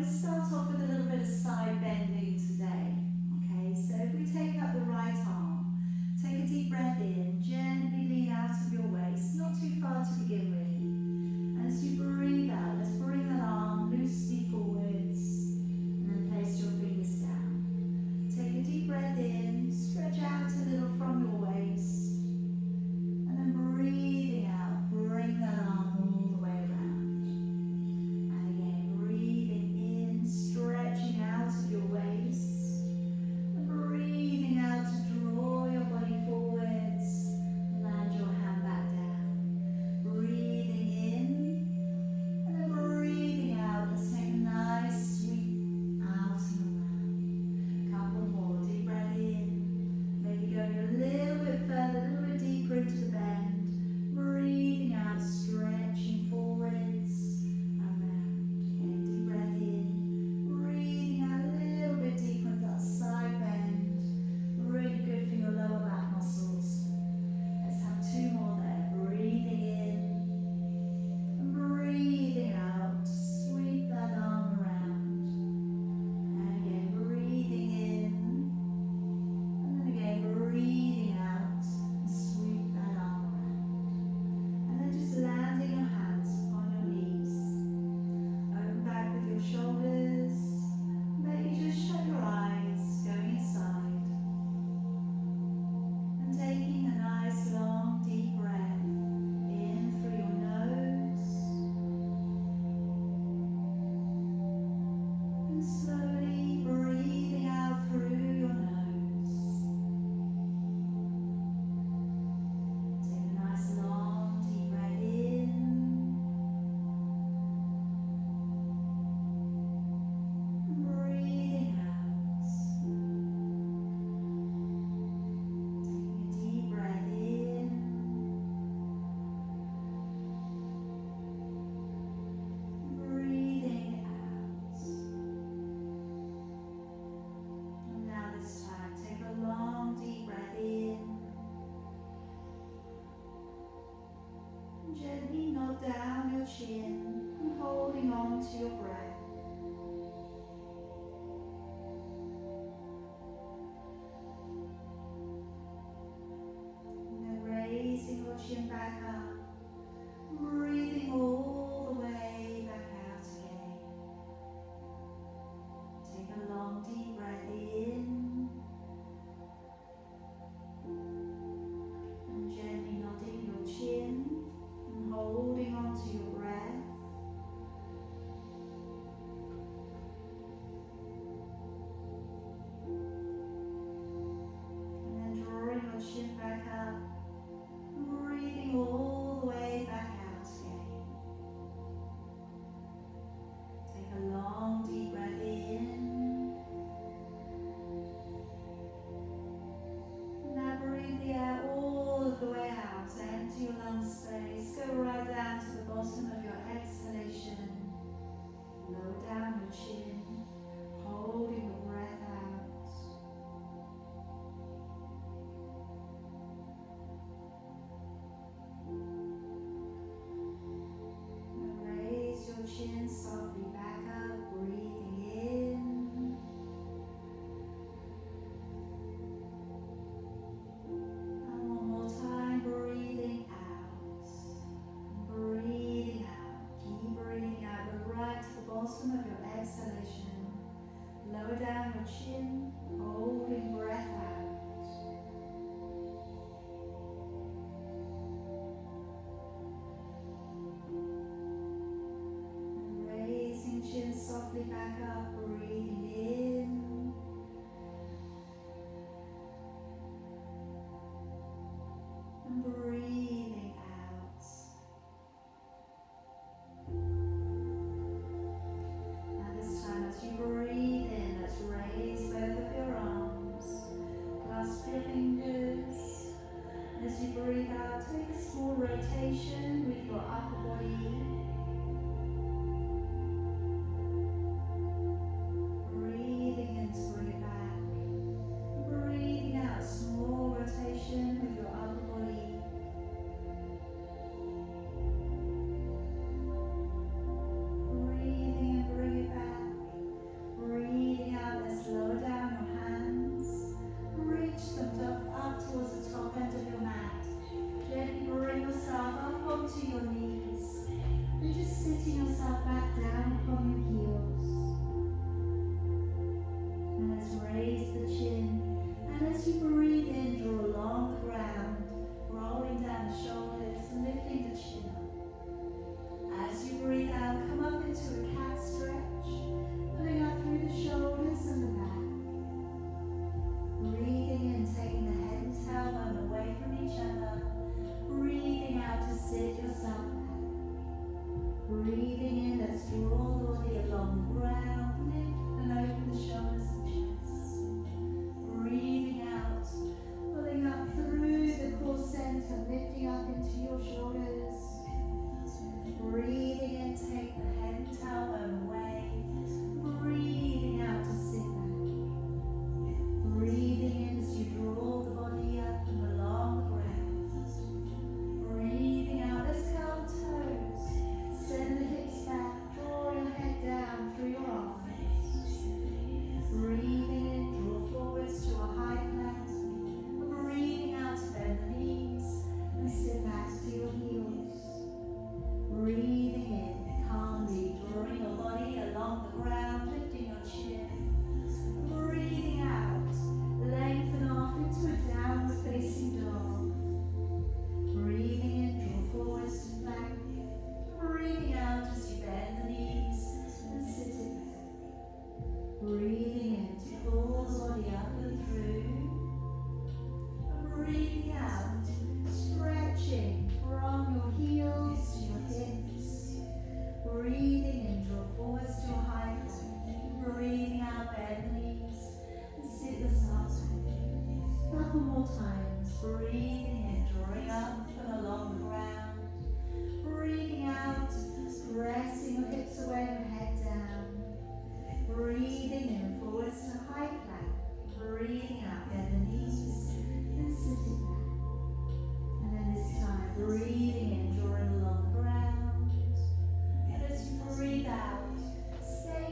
going to start off with a little bit of side bending today. Okay, so if we take up the right arm, take a deep breath in, gently lean out of your waist, not too far to begin with. And as you breathe out, let's bring that arm loosely forwards and then place your fingers down. Take a deep breath in, stretch out a little from your waist, and then breathing out, bring that arm all the way around. And again, breathing in, stretching out of your waist, and breathing out to draw your body forwards, land your hand back down. Breathing in, and then breathing out. Let's take a nice sweep out and around. Couple more, deep breath in, maybe going a little bit further, a little bit deeper into the bend. Breathing out, stretching forwards and round. Again, deep breath in, breathing out a little bit deeper into that side bend. Really good for your lower back muscles. Let's have two more there. Breathing in and breathing out. Sweep that arm around. And again, breathing in. And then again, breathing out and sweep that arm around. And then just landing your hands on your knees. Open back with your shoulders. Maybe just shut your eyes, going inside. And taking a nice long deep breath in through your nose. And slowly breathing out through your nose. Take a nice long deep breath in. And breathing out. Taking a deep breath in. And breathing out. And now this time, take a long deep breath in. And gently nod down your chin and holding on to your breath. And then raising your chin back up, breathing all the way back out again. Take a long deep breath in. And gently nodding your chin and holding on to your breath. And then drawing your chin back up, breathing all the way back out again. Take a long deep breath in. Now breathe the air all of the way out. Empty your lung space. Go right down to the bottom of your exhalation. Lower down your chin, holding the breath out. Now raise your chin softly back up, breathing in. And one more time, breathing out. Breathing out. Keep breathing out. Go right to the bottom of your exhalation. Lower down your chin, holding breath out. And raising chin softly back up, breathing in. And breathing out. Now this time as you breathe in, let's raise both of your arms.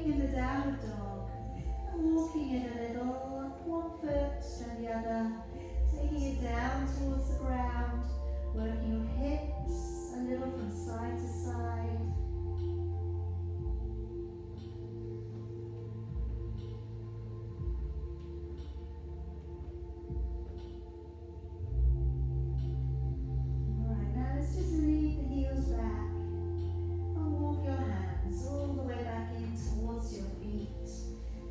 in the downward dog and walking it a little, one foot and the other, taking it down towards the ground, working your hips a little from side to side. Alright, now let's just leave the heels back and walk your hands all the way back in towards your feet,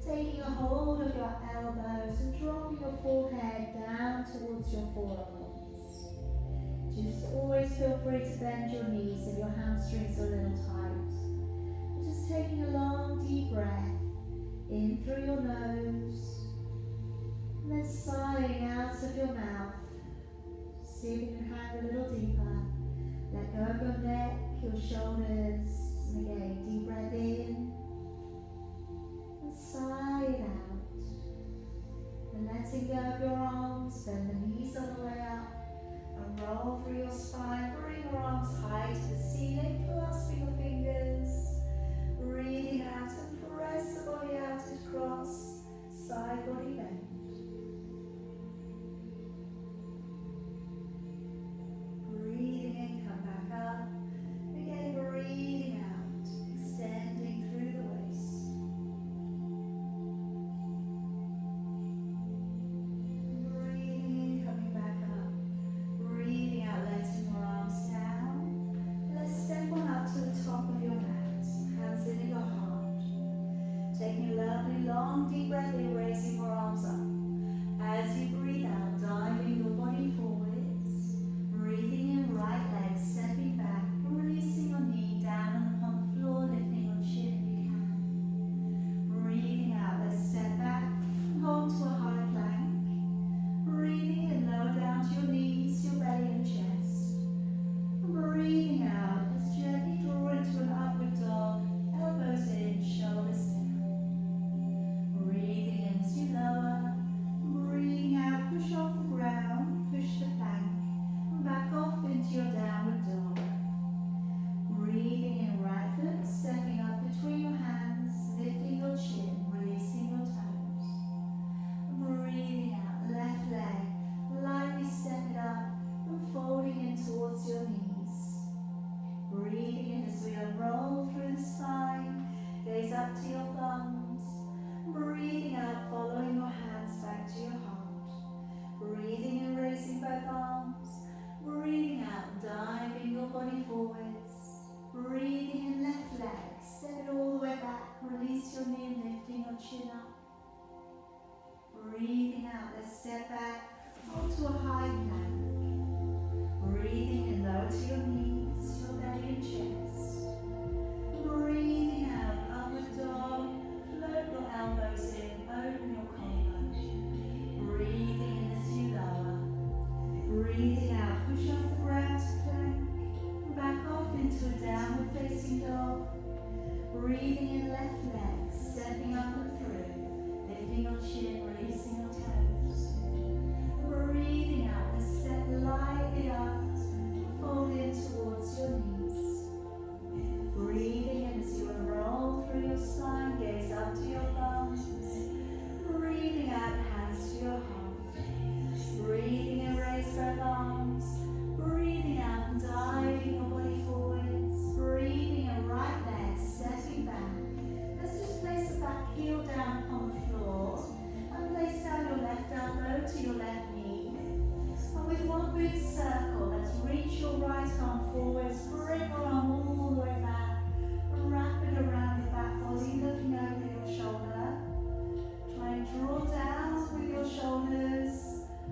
taking a hold of your elbows and dropping your forehead down towards your forearms. Just always feel free to bend your knees if your hamstrings are a little tight. Just taking a long deep breath in through your nose and then sighing out of your mouth. See if you can hang a little deeper. Let go of your neck, your shoulders, and again, deep breath in and sigh it out. And letting go of your arms, bend the knees all the way up and roll through your spine. Bring your arms high to the ceiling, clasping your fingers. Breathing out and press the body out across, side body bend. Breathing in, come back up. Again, breathing out, extending through the waist. Breathing in, coming back up. Breathing out, letting your arms down. Let's step on up to the top of your mat, hands in your heart. Taking a lovely long deep breath in, raising your arms up. As you breathe out, diving your body forwards. Breathing in, right leg stepping back and releasing your knee down upon the floor, lifting your chin if you can. Breathing out, let's step back and hold to a high plank. Breathing in, lower down to your knees, your belly and chest. And breathing out, let's gently draw into an upward dog, elbows in, shoulders down. Breathing in as you lower. Breathing out, push off the ground, push the plank. Back off into your downward dog. Breathing in, right foot stepping up between your hands, lifting your chin, releasing your toes. Breathing out, left leg, lightly step it up and folding in towards your knees. Breathing in as we unroll through the spine, gaze up to your thumbs. Breathing out, following your hands back to your heart. Breathing in, raising both arms. Breathing out, diving your body forwards. Breathing in, left leg, step it all the way back, release your knee and lifting your chin up. Breathing out, let's step back, onto a high plank. Breathing in, lower to your knees, your belly and chest. Breathing out, upward dog, float your elbows in, open your collarbone. Breathing in as you lower. Breathing out, push off the ground to plank, back off into a downward facing dog. Breathing in, left leg, stepping up and through, lifting your chin, releasing your toes. Breathing out, let's step lightly up, fold in towards your knees. Breathing in as you unroll through your spine, gaze up to your thumbs. Breathing out, hands to your heart. Breathing in, raise both arms. Breathing out and diving your body forwards. Breathing in, right leg, stepping back. Let's just place the back heel down upon the floor and place down your left elbow to your left knee. And with one big circle, let's reach your right arm forwards, bring your arm all the way back, and wrap it around your back body, looking over your shoulder. Try and draw down with your shoulders.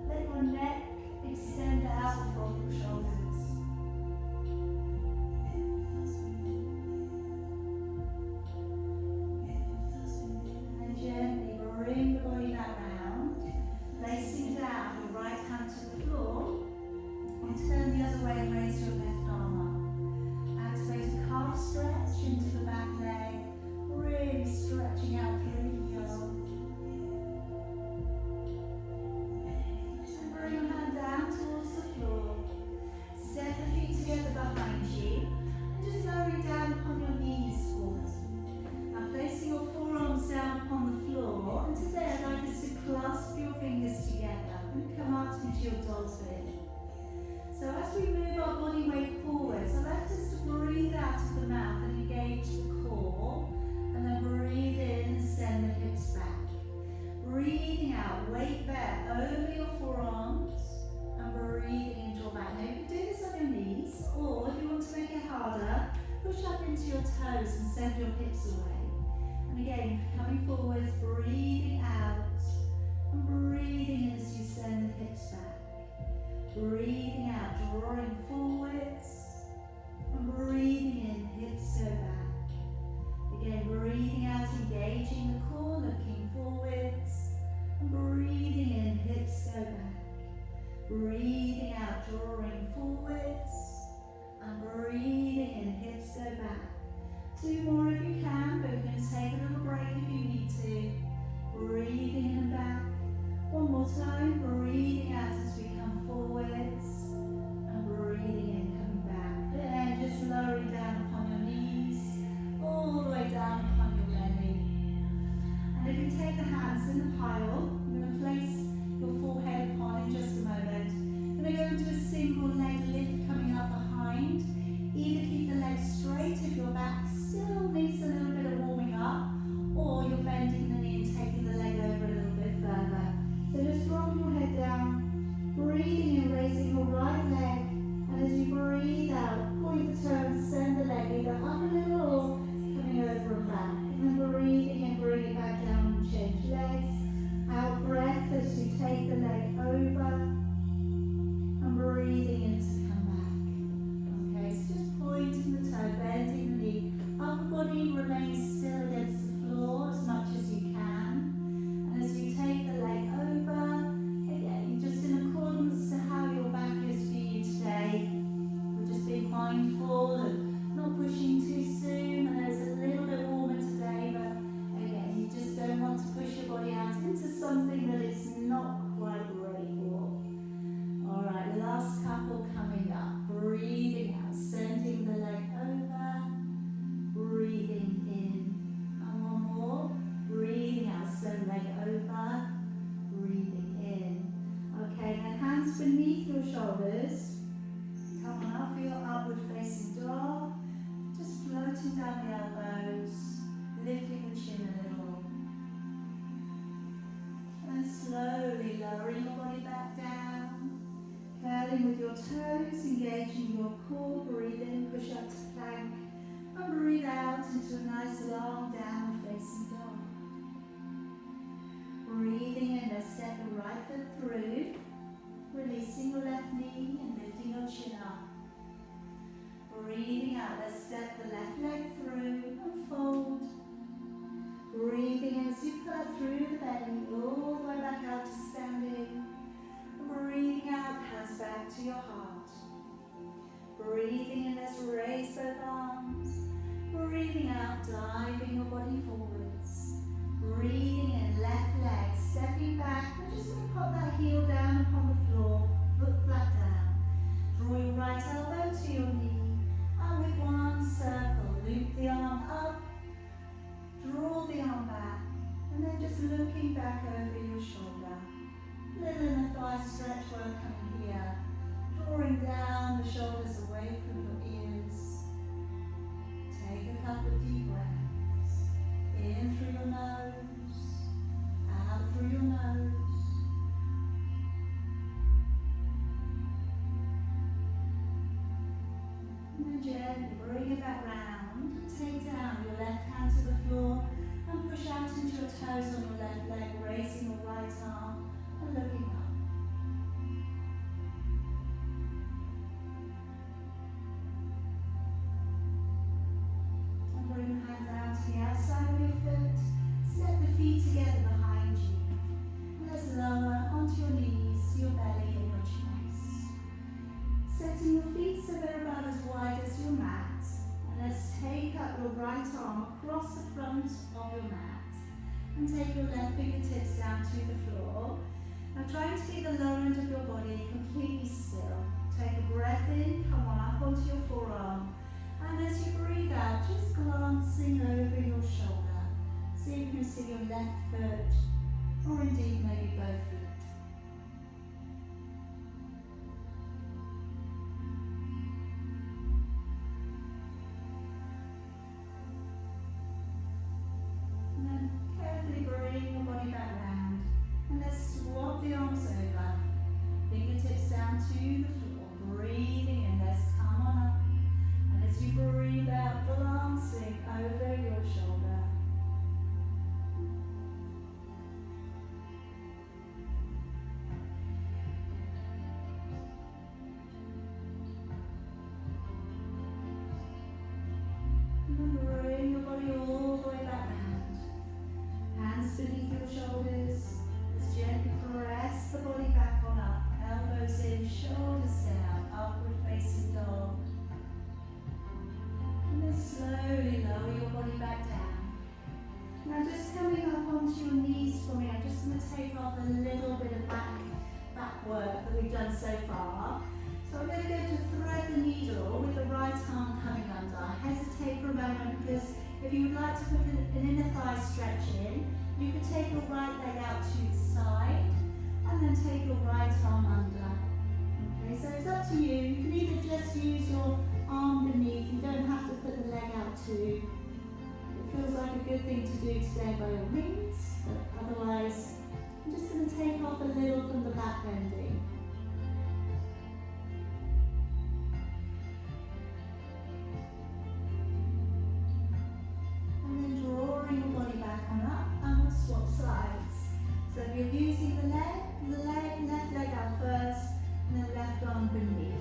Let your neck extend out from your shoulders. And drawing forwards, breathing out, and breathing in as you send the hips back. Breathing out, drawing forwards, and breathing in, hips go back. Again, breathing out, engaging the core, looking forwards, and breathing in, hips go back. Breathing out, drawing forwards, and breathing in, hips go back. 2 more if you can, but we're going to take a little break if you need to. Breathing in and back. 1 more time, breathing out as we come forwards, and breathing in, coming back. Then just lowering down upon your knees, all the way down upon your belly. And if you take the hands in the pile, you're going to place your forehead upon in just a moment. You're going to go into a single leg lift coming up behind. Either keep the legs straight if your back still needs a little bit of warming up, or you're bending the knee and taking the leg over a little bit further. So just drop your head down, breathing and raising your right leg, and as you breathe out, point the toe and send the leg either up a little or coming over and back. And then breathing and bring it back down and change legs. Out breath as you take the leg over, and breathing in to come back. Okay, so just pointing the toe, bending the knee. Upper body remains still against the floor as much as you can. And as you take the leg over, again, just in accordance to how your back is for you today, we're just being mindful of not pushing too soon. And it's a little bit warmer today, but again, you just don't want to push your body out into something that it's not quite ready for. Alright, last couple coming up. Breathing out, sending the leg over, breathing in. And 1 more. Breathing out, send leg over, breathing in. Okay, then hands beneath your shoulders. Come on up for your upward facing dog. Just floating down the elbows, lifting the chin a little. And slowly lowering your body back down. Curling with your toes, engaging your core, breathe in, push up to plank, and breathe out into a nice long downward facing dog. Breathing in, let's step the right foot through, releasing your left knee and lifting your chin up. Breathing out, let's step the left leg through and fold. Breathing in as you pull up through the belly, all the way back out to standing. Breathing out, hands back to your heart. Breathing in, let's raise both arms. Breathing out, diving your body forwards. Breathing in, left leg, stepping back. We're just going to pop that heel down upon the floor, foot flat down. Draw your right elbow to your knee. And with 1 circle, loop the arm up. Draw the arm back. And then just looking back over your shoulder. Little inner thigh stretch work coming here. Drawing down the shoulders away from your ears. Take a couple of deep breaths. In through your nose, out through your nose. And then gently bring it back round. Take down your left hand to the floor and push out into your toes on your left leg, raising your right arm and looking up. And bring the hand down to the outside of your foot. Step the feet together behind you. And let's lower onto your knees, your belly and your chest. Setting your feet so they're about as wide as your mat. And let's take up your right arm across the front of your mat. And take your left fingertips down to the floor. Now trying to keep the lower end of your body completely still. Take a breath in, come on up onto your forearm. And as you breathe out, just glancing over your shoulder. See if you can see your left foot, or indeed maybe both feet. And then carefully bring your body back round. And let's swap the arms over. Fingertips down to the floor. Breathing in, let's come on up. And as you breathe out, glancing over your shoulder. Now just coming up onto your knees for me, I'm just going to take off a little bit of back work that we've done so far. So I'm going to go to thread the needle with the right arm coming under. Hesitate for a moment, because if you would like to put an inner thigh stretch in, you could take your right leg out to the side and then take your right arm under. Okay, so it's up to you. You can either just use your arm beneath, you don't have to put the leg out too. It feels like a good thing to do today by all means, but otherwise I'm just going to take off a little from the back bending. And then drawing your body back on up, and we'll swap sides. So if you're using the left leg out first, and then left arm beneath.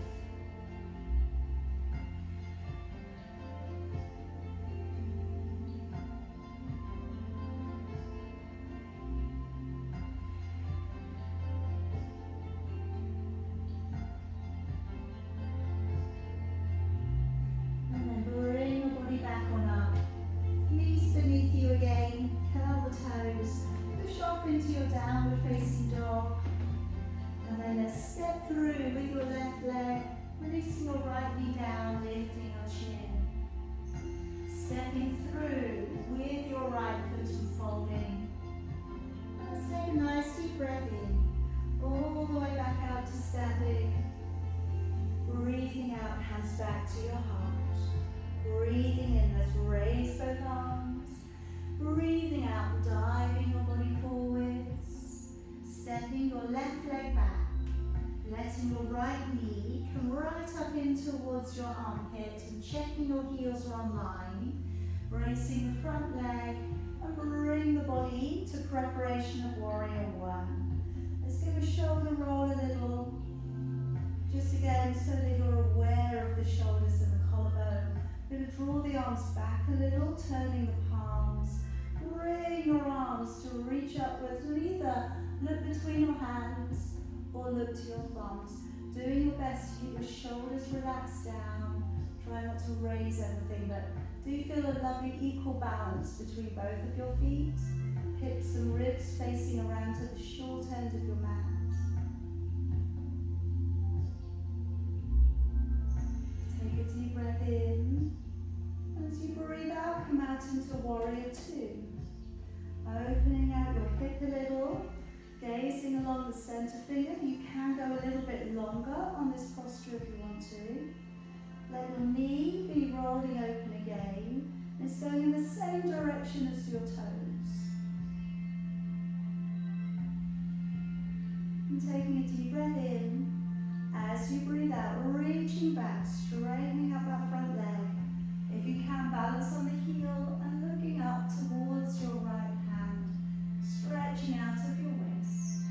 Into your downward facing dog, and then let's step through with your left leg, releasing your right knee down, lifting your chin, stepping through with your right foot and folding. And let's take a nice deep breath in, all the way back out to standing, breathing out, hands back to your heart, breathing in, let's raise both arms, breathing out, diving your body forwards, stepping your left leg back, letting your right knee come right up in towards your armpit and checking your heels are on line, bracing the front leg and bring the body to preparation of warrior one. Let's give a shoulder roll a little, just again so that you're aware of the shoulders and the collarbone. We're going to draw the arms back a little, turning the palms. Bring your arms to reach upwards, and either look between your hands or look to your thumbs. Doing your best to keep your shoulders relaxed down. Try not to raise everything, but do feel a lovely equal balance between both of your feet. Hips and ribs facing around to the short end of your mat. Take a deep breath in. As you breathe out, come out into warrior two. Opening out your hip a little, gazing along the center finger. You can go a little bit longer on this posture if you want to. Let your knee be rolling open again. It's going in the same direction as your toes. And taking a deep breath in. As you breathe out, reaching back, straightening up that front leg. If you can, balance on the heel and looking up towards your right hand, stretching out of your waist.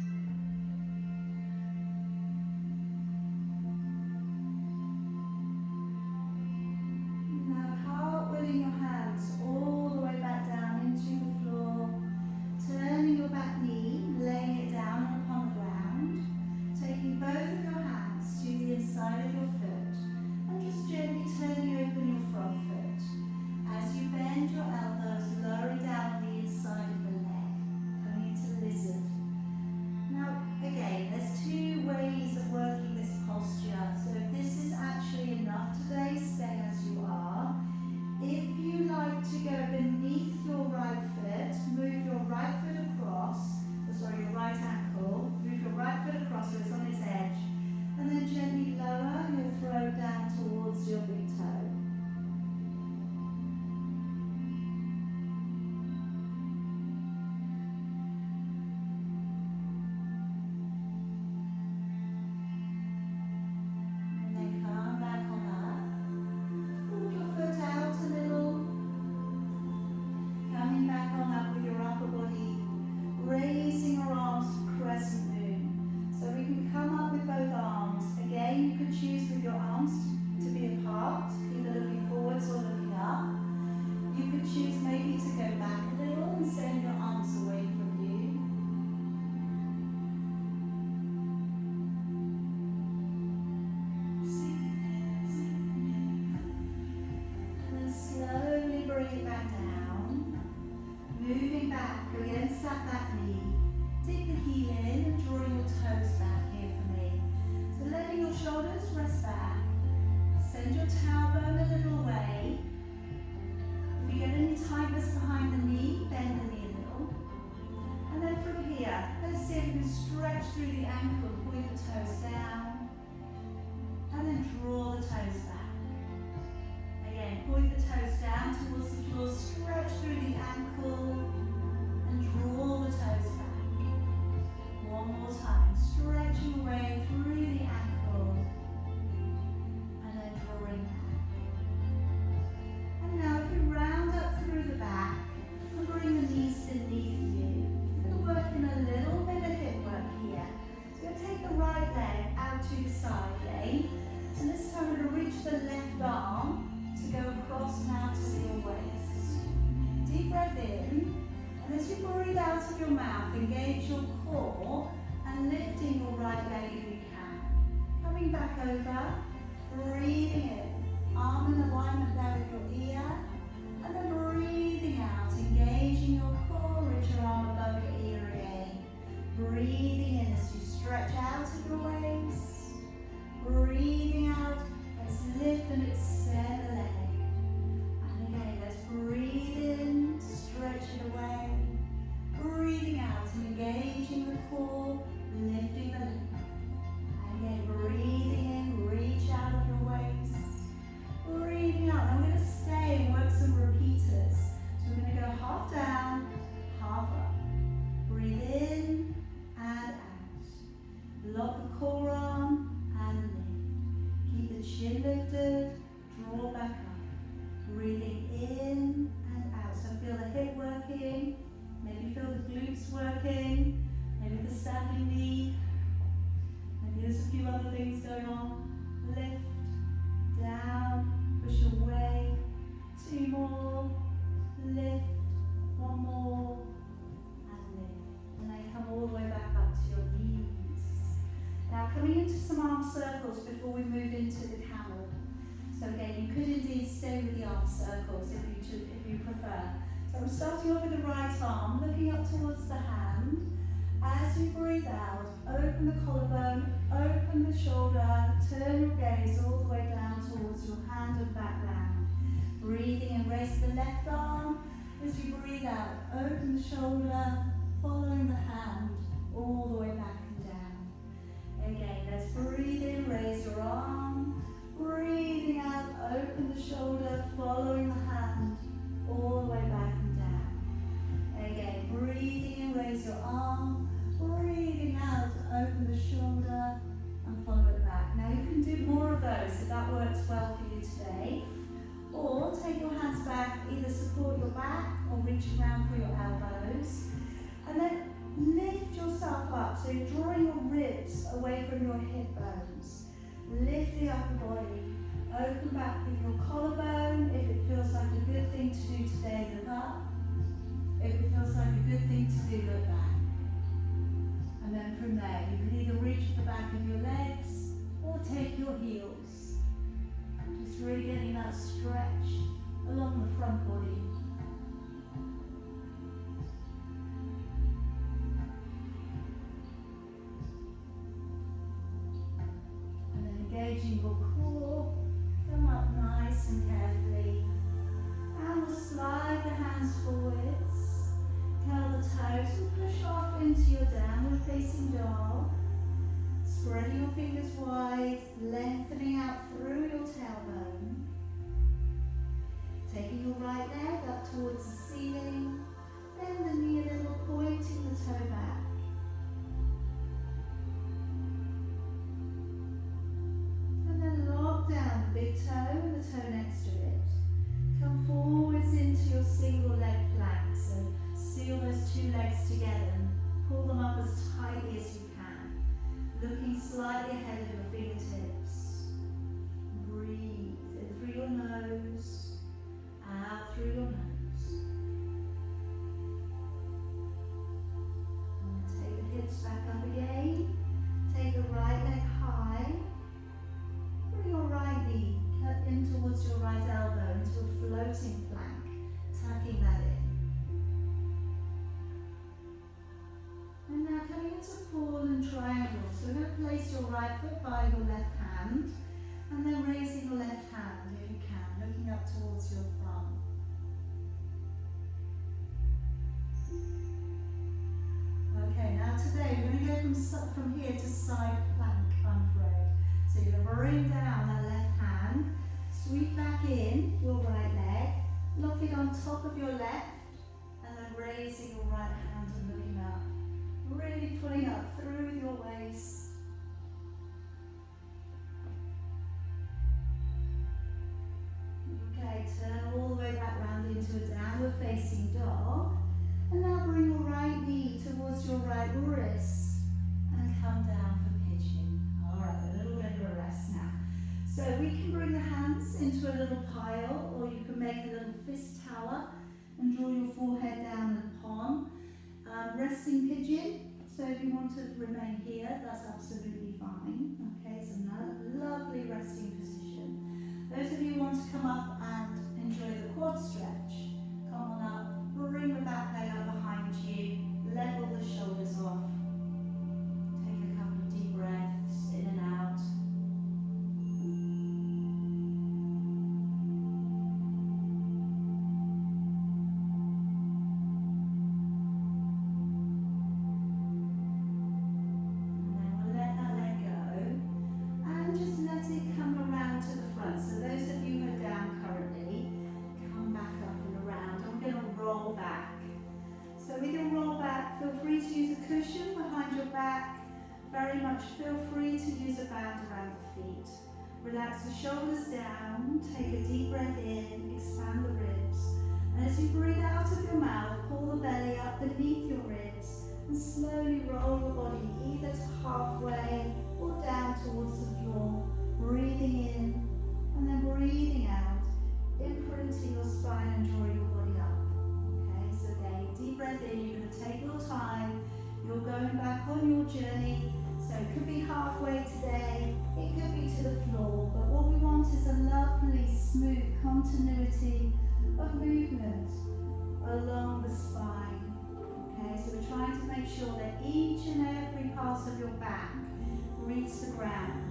Now cartwheeling your hands all the way back down into the floor, turning your back knee, laying it down upon the ground, taking both of your hands to the inside of your foot, and just gently turning open your front foot. As you bend your elbows, lowering down the back against that back knee. Dig the heel in and drawing your toes back here for me. So letting your shoulders rest back. Send your tailbone a little away. If you get any tightness behind the knee, bend the knee a little. And then from here, let's see if we can stretch through the ankle, point the toes down. And then draw the toes back. Again, point the toes down towards the floor, stretch through the ankle, and draw the toes back. One more time, stretching away through the ankle, and then drawing back. And now if you round up through the back, and bring the knees beneath you, we're working a little bit of hip work here. So you're going to take the right leg out to the side again, and this time we're going to reach the left arm to go across now to your waist. Deep breath in, and as you breathe out of your mouth, engage your core and lifting your right leg if you can. Coming back over, breathing in, arm in alignment there with your ear, and then breathing out, engaging your core, reach your arm above your ear again. Breathing in as you stretch out of your waist. Breathing out, let's lift and extend the leg. And again, let's breathe in, stretch it away. Breathing out and engaging the core, lifting the leg. And again, breathing in, reach out of your waist. Breathing out. Now we're going to stay and work some repeaters. So we're going to go half down, half up. Breathe in and out. Lock the core arm and lift. Keep the chin lifted, draw back up. Breathing in and out. So feel the hip working, maybe feel the glutes working, maybe the standing knee, maybe there's a few other things going on. Lift, down, push away, 2 more, lift, 1 more, and lift. And then come all the way back up to your knees. Now coming into some arm circles before we move into the camel. So again, you could indeed stay with the arm circles if you prefer. So I'm starting off with the right arm, looking up towards the hand. As you breathe out, open the collarbone, open the shoulder, turn your gaze all the way down towards your hand and back down. Breathing and raise the left arm. As you breathe out, open the shoulder, following the hand all the way back and down. Again, let's breathe in, raise your arm. Breathing out, open the shoulder, following the hand all the way back and down. Again, breathing in, raise your arm. Breathing out, open the shoulder and follow it back. Now you can do more of those if that works well for you today. Or take your hands back, either support your back or reach around for your elbows. And then lift yourself up, so you're drawing your ribs away from your hip bones. Lift the upper body, open back with your collarbone. If it feels like a good thing to do today, look up. If it feels like a good thing to do, look back. And then from there, you can either reach the back of your legs or take your heels. Just really getting that stretch along the front body. And then engaging your core, come up nice and carefully. And we'll slide the hands forwards, curl the toes and push off into your downward facing dog. Spreading your fingers wide, lengthening out through your tailbone. Taking your right leg up towards the ceiling, bend the knee a little, pointing the toe back. And then lock down the big toe and the toe next to it. Come forwards into your single leg plank, so seal those 2 legs together and pull them up as tightly as you can. Looking slightly ahead of your fingertips. Breathe in through your nose, out through your nose. And take the hips back up again. Take the right leg high. Bring your right knee cut in towards your right elbow into a floating plank, tucking that in. triangle. So we're going to place your right foot by your left hand and then raising your left hand if you can, looking up towards your thumb. Okay, now today we're going to go from here to side plank, I'm afraid. So you're going to bring down that left hand, sweep back in your right leg, lock it on top of your left, and then raising your right hand and looking up. Really pulling up through with your waist. Okay, turn all the way back round into a downward facing dog. And now bring your right knee towards your right wrist and come down for pigeon. Alright, a little bit of a rest now. So we can bring the hands into a little pile, or you can make a little fist tower and draw your forehead down and palm. Resting pigeon. So if you want to remain here, that's absolutely fine. Okay, so another lovely resting position. Those of you who want to come up and enjoy the quad stretch, come on up, bring the back leg up behind you, level the shoulders off. Take a couple of deep breaths in and out. Very much feel free to use a band around the feet. Relax the shoulders down, take a deep breath in, expand the ribs. And as you breathe out of your mouth, pull the belly up beneath your ribs and slowly roll the body either to halfway or down towards the floor. Breathing in and then breathing out, imprinting your spine and drawing your body up. Okay, so again, deep breath in, you're going to take your time. You're going back on your journey. So it could be halfway today, it could be to the floor, but what we want is a lovely, smooth continuity of movement along the spine. Okay, so we're trying to make sure that each and every part of your back reaches the ground.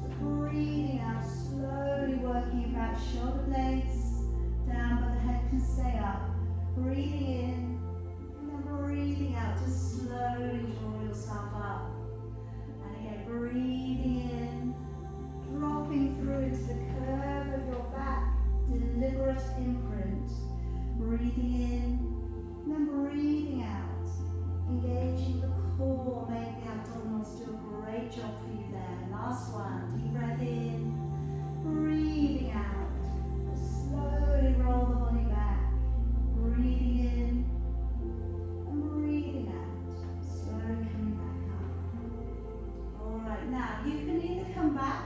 So breathing out, slowly working back, shoulder blades down, but the head can stay up. Breathing in, and then breathing out, just slowly draw yourself up. Breathing in, dropping through into the curve of your back, deliberate imprint. Breathing in, and then breathing out, engaging the core, make the abdominals do a great job for you there. Last one, deep breath in, breathing out, slowly roll the body back, breathing in, and breathing out, slowly coming back. Alright, now you can either come back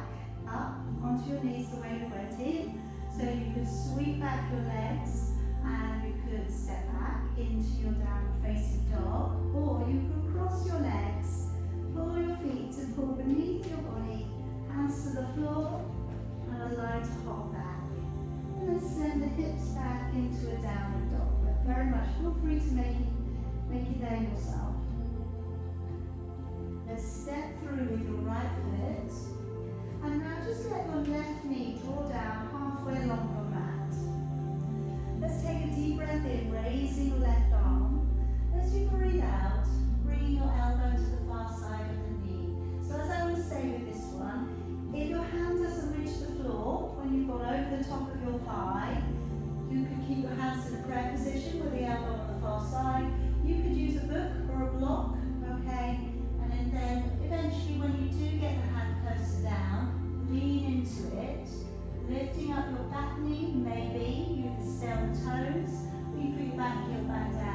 up onto your knees the way you went in, so you could sweep back your legs and you could step back into your downward facing dog, or you could cross your legs, pull your feet and pull beneath your body, hands to the floor and a light hop back. And then send the hips back into a downward dog. But very much feel free to make it there yourself. Let's step through with your right foot, and now just let your left knee draw down halfway along your mat. Let's take a deep breath in, raising your left arm. As you breathe out, bringing your elbow to the far side of the knee. So as I always say with this one, if your hand doesn't reach the floor when you've gone over the top of your thigh, you could keep your hands in a prayer position with the elbow on the far side. You could use a book or a block, okay? And then eventually when you do get the hand closer down, lean into it, lifting up your back knee, maybe you can stay on the toes, or you put your back heel back down.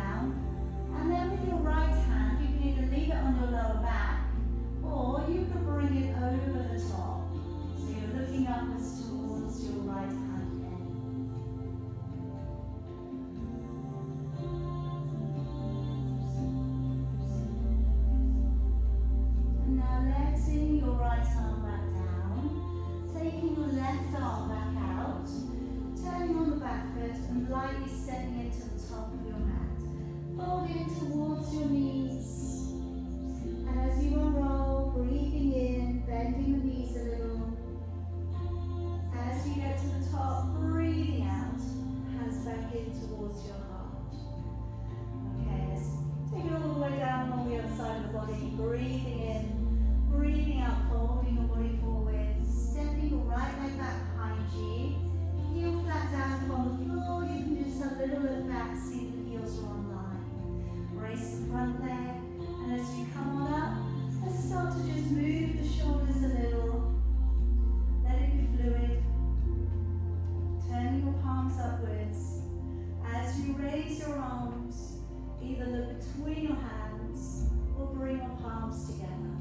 look between your hands or bring your palms together.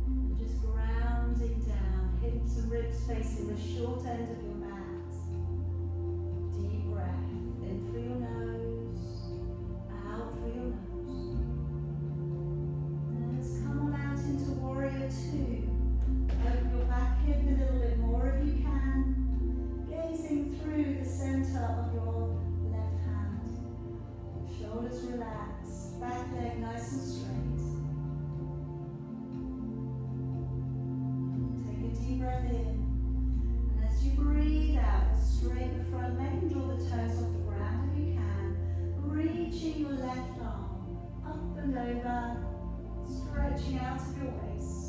And just grounding down, hips and ribs facing the short end of your mat. Deep breath in through your nose, out through your nose. And let's come on out into Warrior 2. Open your back hip a little bit more if you can, gazing through the center of your left hand. Shoulders relax, back leg nice and straight. Take a deep breath in, and as you breathe out, straighten the front leg and draw the toes off the ground if you can, reaching your left arm up and over, stretching out of your waist.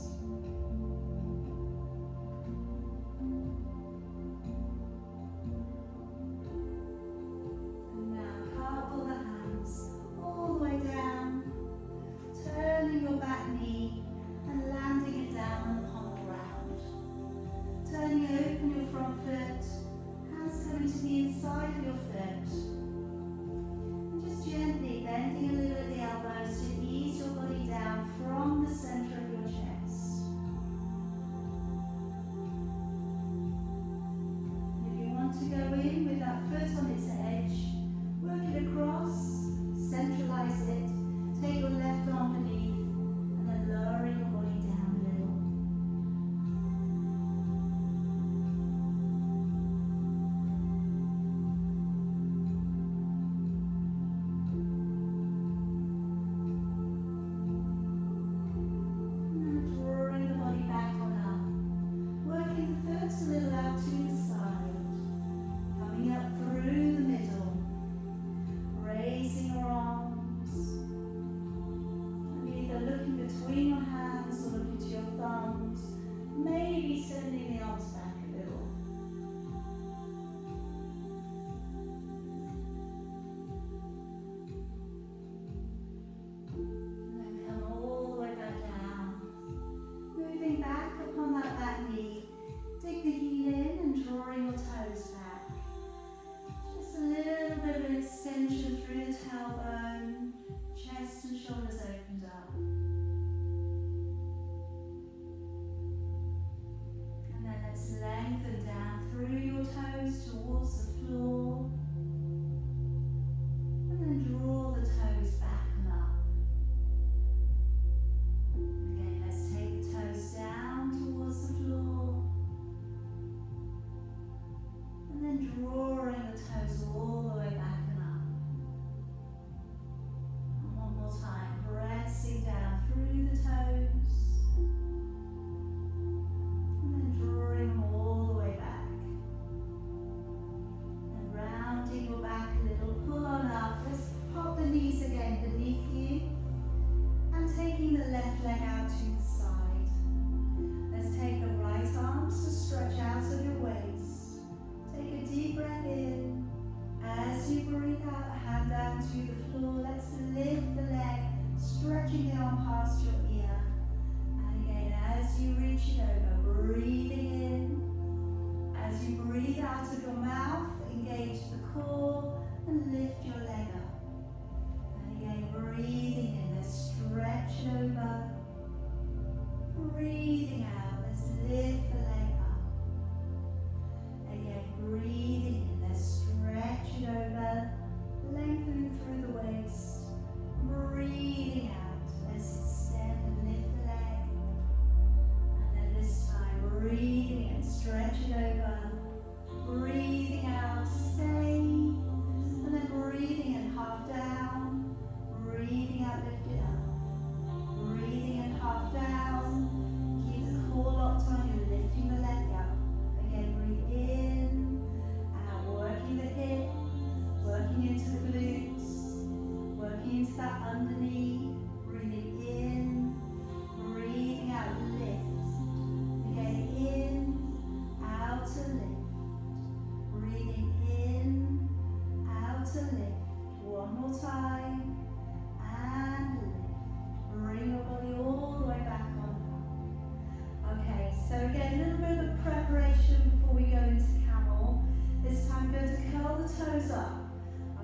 toes up.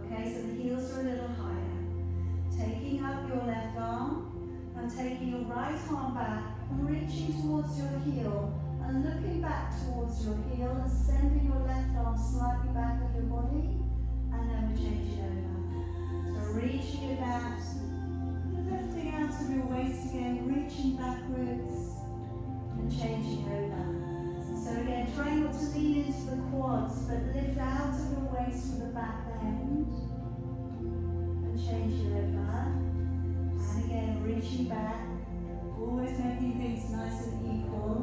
Okay, so the heels up your left arm and taking your right arm back and reaching towards your heel and looking back towards your heel and sending your left arm slightly back of your body, and then we change it over. So reaching it back, lifting out of your waist again, reaching backwards and changing over. So again, try not to lean into the quads, but lift out of your waist with the back bend and change it over. And again, reaching back, always making things nice and equal.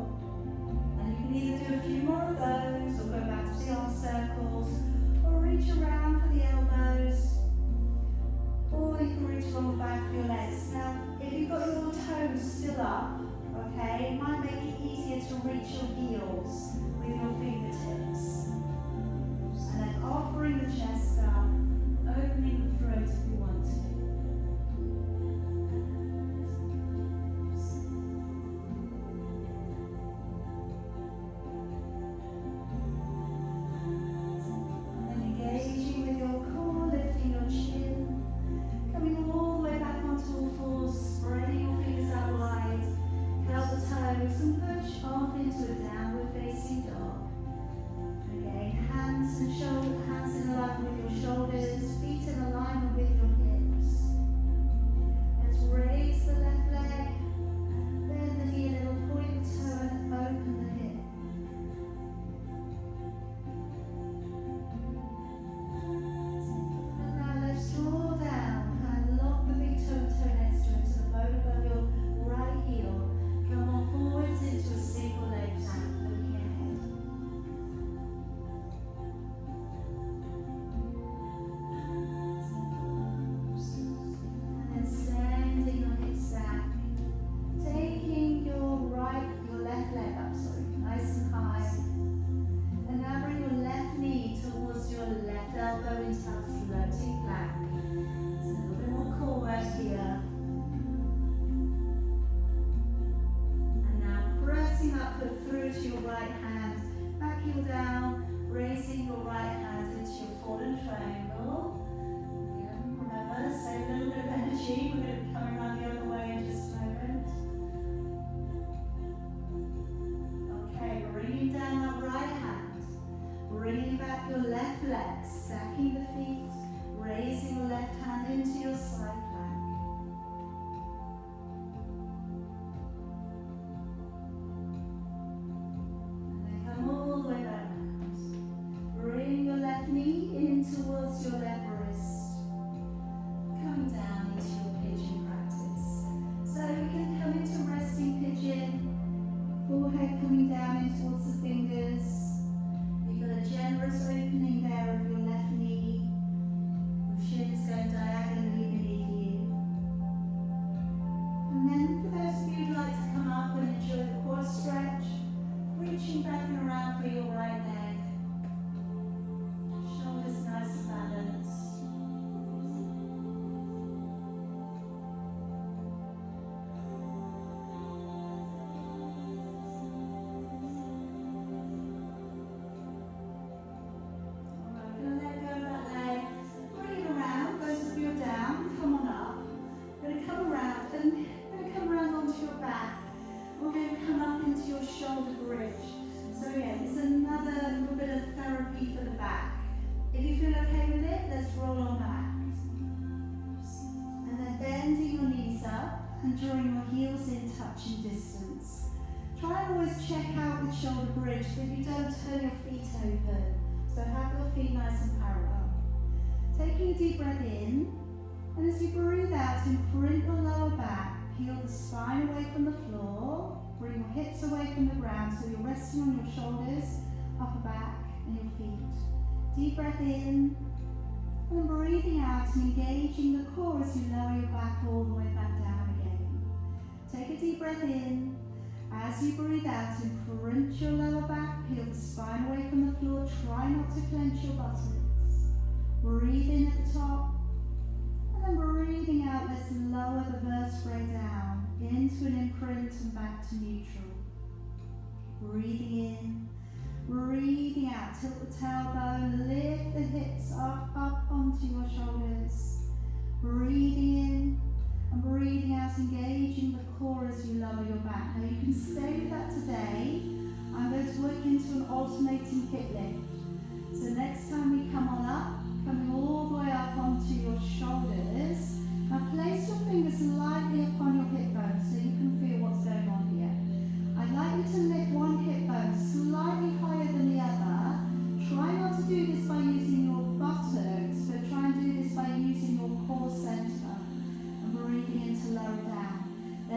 And you can either do a few more of those, or go back to the arm circles, or reach around for the elbows, or you can reach along the back of your legs. Now, if you've got your toes still up, okay, it might make it easier to reach your heels with your fingertips. And then offering the chest up, opening the throat if you want to. And push off into a downward facing dog. Again, hands in alignment with your shoulders, feet in alignment with your hips. Let's raise the left leg, bend the knee a little, point the toe and open the hip. And now let's draw down and lock the big toe next to it to the bone above your right heel. Come on forwards into a single leg plank, looking ahead. And then sending your hips back, taking your left leg up, nice and high. And now bring your left knee towards your left elbow into a floating plank. So a little bit more core work here. Up through to your right hand, back heel down, raising your right hand into your forward triangle. Remember, save a little bit of energy. We're going to be coming around the other way in just a moment. Okay, bringing down that right hand, bringing back your left leg, stacking the feet, raising your left hand into your side plank. Towards your left wrist, coming down into your pigeon practice. So you can come into resting pigeon, forehead coming down in towards the fingers. You've got a generous opening there of your left knee, your shins going diagonally beneath you. And then for those of you who'd like to come up and enjoy the core stretch, reaching back and around for your right leg. Nice balance. Alright, we're going to let go of that leg. Bring it around. Those of you who are down, come on up. We're going to come around and we're going to come around onto your back. We're going to come up into your shoulder bridge. So again, it's another little bit of therapy for the back. If you feel okay with it, let's roll on back. And then bending your knees up and drawing your heels in touching distance. Try and always check out with shoulder bridge so you don't turn your feet open. So have your feet nice and parallel. Taking a deep breath in, and as you breathe out, imprint your lower back, peel the spine away from the floor, bring your hips away from the ground so you're resting on your shoulders, upper back and your feet. Deep breath in, and breathing out and engaging the core as you lower your back all the way back down again. Take a deep breath in. As you breathe out, imprint your lower back, peel the spine away from the floor, try not to clench your buttocks. Breathe in at the top, and then breathing out, let's lower the vertebrae down into an imprint and back to neutral. Breathing in. Breathing out, tilt the tailbone, lift the hips up onto your shoulders. Breathing in and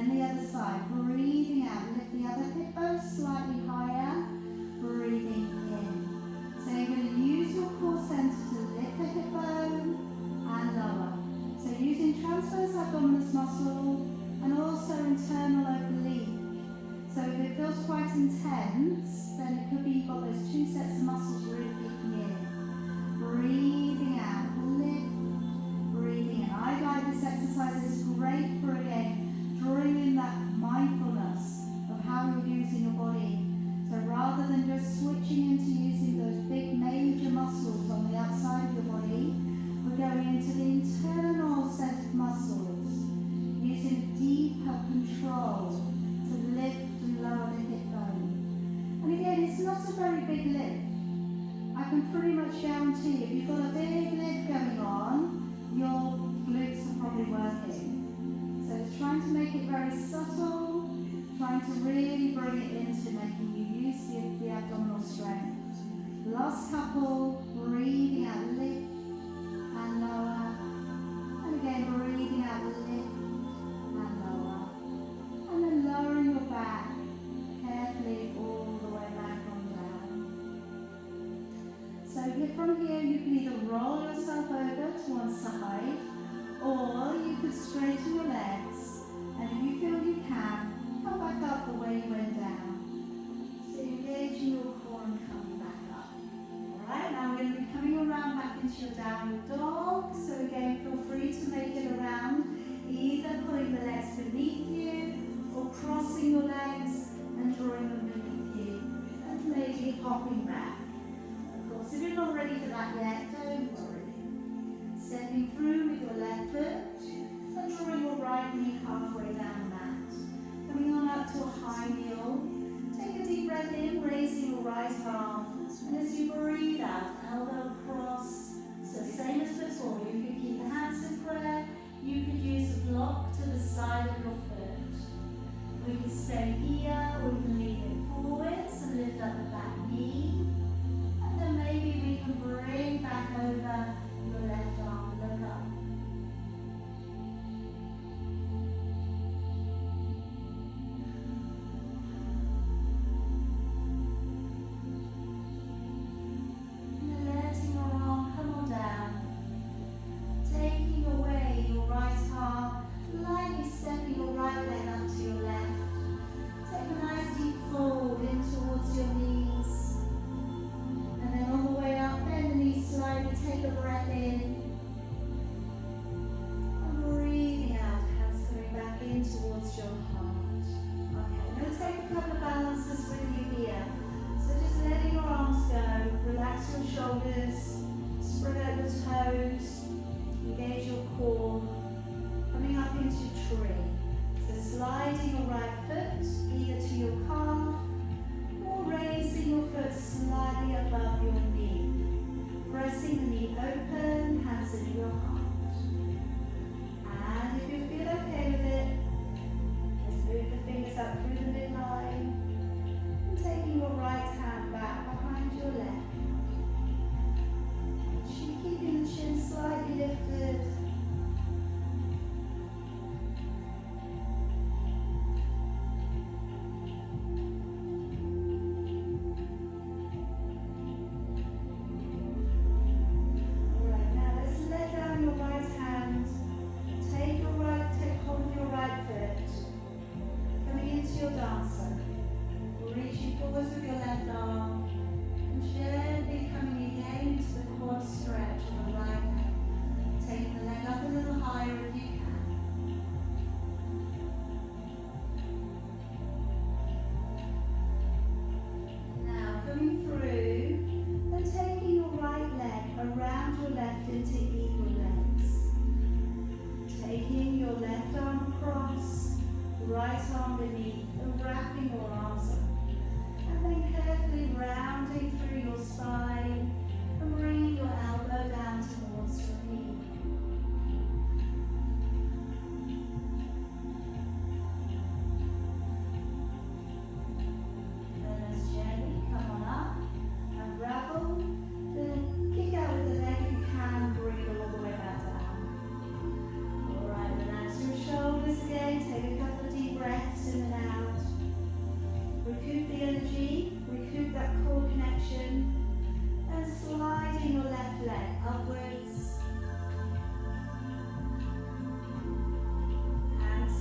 then the other side. Breathing out, lift the other hip bone slightly higher. Breathing in. So you're going to use your core center to lift the hip bone and lower. So using transverse abdominis muscle and also internal oblique. So if it feels quite intense, then it could be you've got those two sets of muscles really kicking in. Breathing out, lift, breathing in. I like this exercise, it's great for again, drawing in that mindfulness of how you're using your body. So rather than just switching into using those big major muscles on the outside of your body, we're going into the internal set of muscles, using deeper control to lift and lower the hip bone. And again, it's not a very big lift. I can pretty much guarantee if you've got a big lift going on, your glutes are probably working. So it's trying to make it very subtle, trying to really bring it into making you use the abdominal strength. Last couple, breathing out, lift and lower. And again, breathing out, lift and lower. And then lowering your back carefully all the way back on down. So from here you can either roll yourself over to one side, or you could straighten your legs, and if you feel you can, come back up the way you went down. So engaging your core and coming back up. Alright, now we're going to be coming around back into your downward dog. So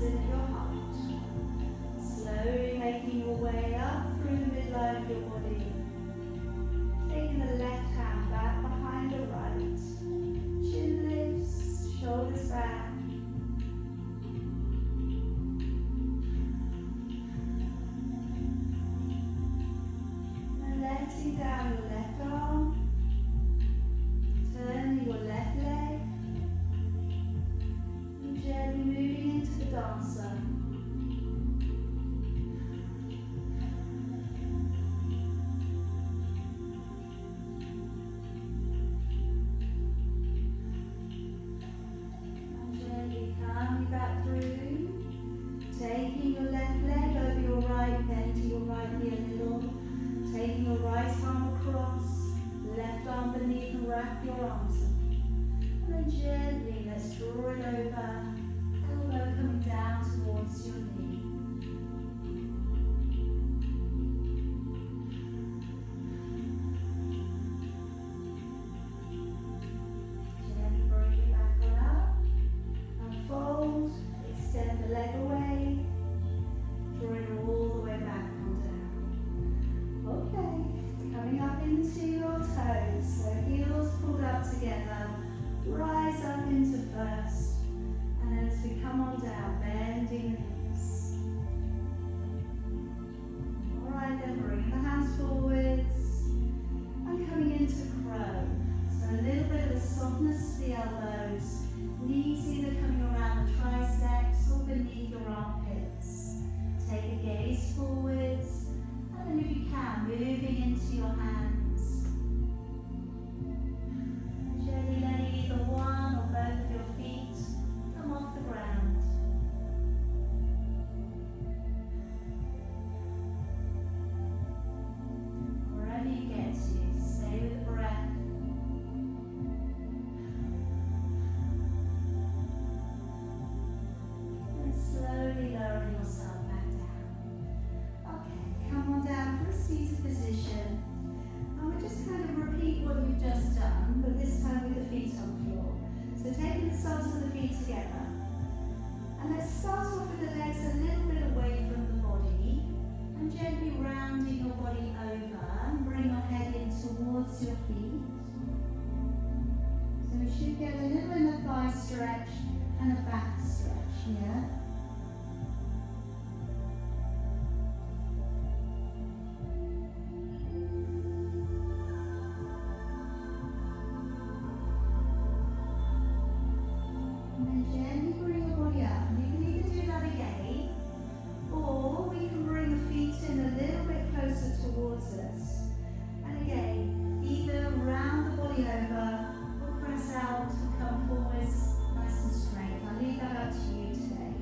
in at your heart. Slowly making your way up through the midline of your body. Taking the left hand back behind the right. Chin lifts, shoulders back. And letting down your left arm. Turning your left leg. And gently moving into the dancer. Back through, taking your left leg over your right, bending your right knee a little, taking your right arm across, left arm beneath and wrap your arms up. And then gently, let's draw it over, elbow coming down towards your knee. Gently bring it back on up. Fold, extend the leg away, draw it all the way back and down. Okay, coming up into your toes, so heels pulled up together, rise up into first, and then as we come on down, bending the knees. Alright then, bring the hands forwards, and coming into crow. So a little bit of a softness to the elbows, knees either coming around the triceps or beneath your armpits. Take a gaze forwards, and then if you can, moving into your hands. Gently letting either one or both of your feet come off the ground. Wherever you get to, stay with the breath. Slowly lowering yourself back down. Okay, come on down for a seated position. And we'll just kind of repeat what you've just done, but this time with the feet on the floor. So taking the soles of the feet together. And let's start off with the legs a little bit away from the body. And gently rounding your body over and bring your head in towards your feet. So we should get a little in the thigh stretch and a back stretch here. And then gently bring your body up. And you can either do that again, or we can bring the feet in a little bit closer towards us. And again, either round the body over or press out and come forwards nice and straight. I'll leave that up to you today.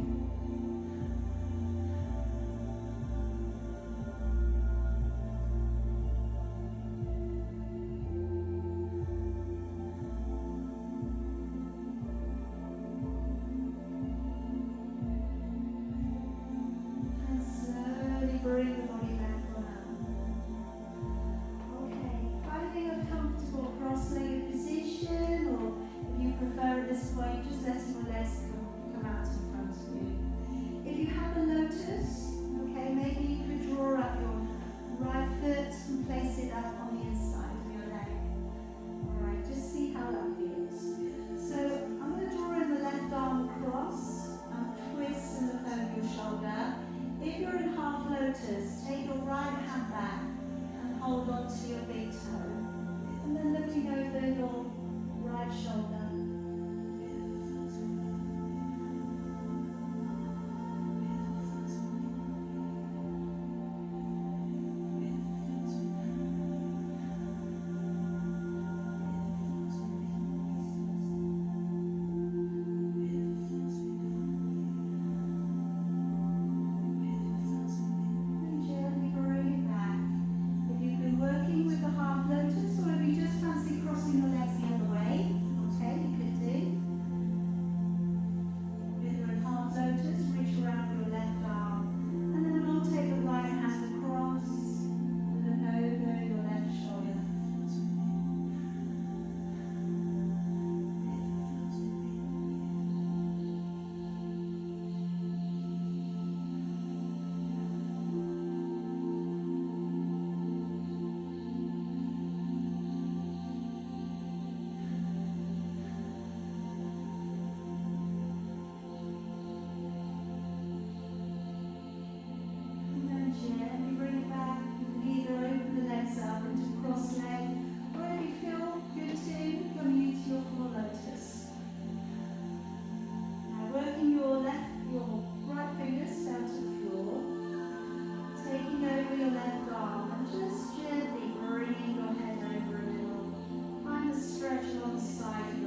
And slowly bring the body back on up. Okay, finding a comfortable cross-legged position, or if you prefer at this point, just letting your legs come out in front of you. If you have a lotus, okay, maybe you could draw up your right foot and place it up on the inside of your leg. Alright, just see how that feels. So I'm going to draw in the left arm across and twist and look over your shoulder. If you're in half lotus, take your right hand back and hold on to your big toe. And then looking over your right shoulder. Working with the half lotus, or if you just fancy crossing your legs the other way, okay? fingers down to the floor, taking over your left arm and just gently bringing your head over a little. Find a stretch along the side of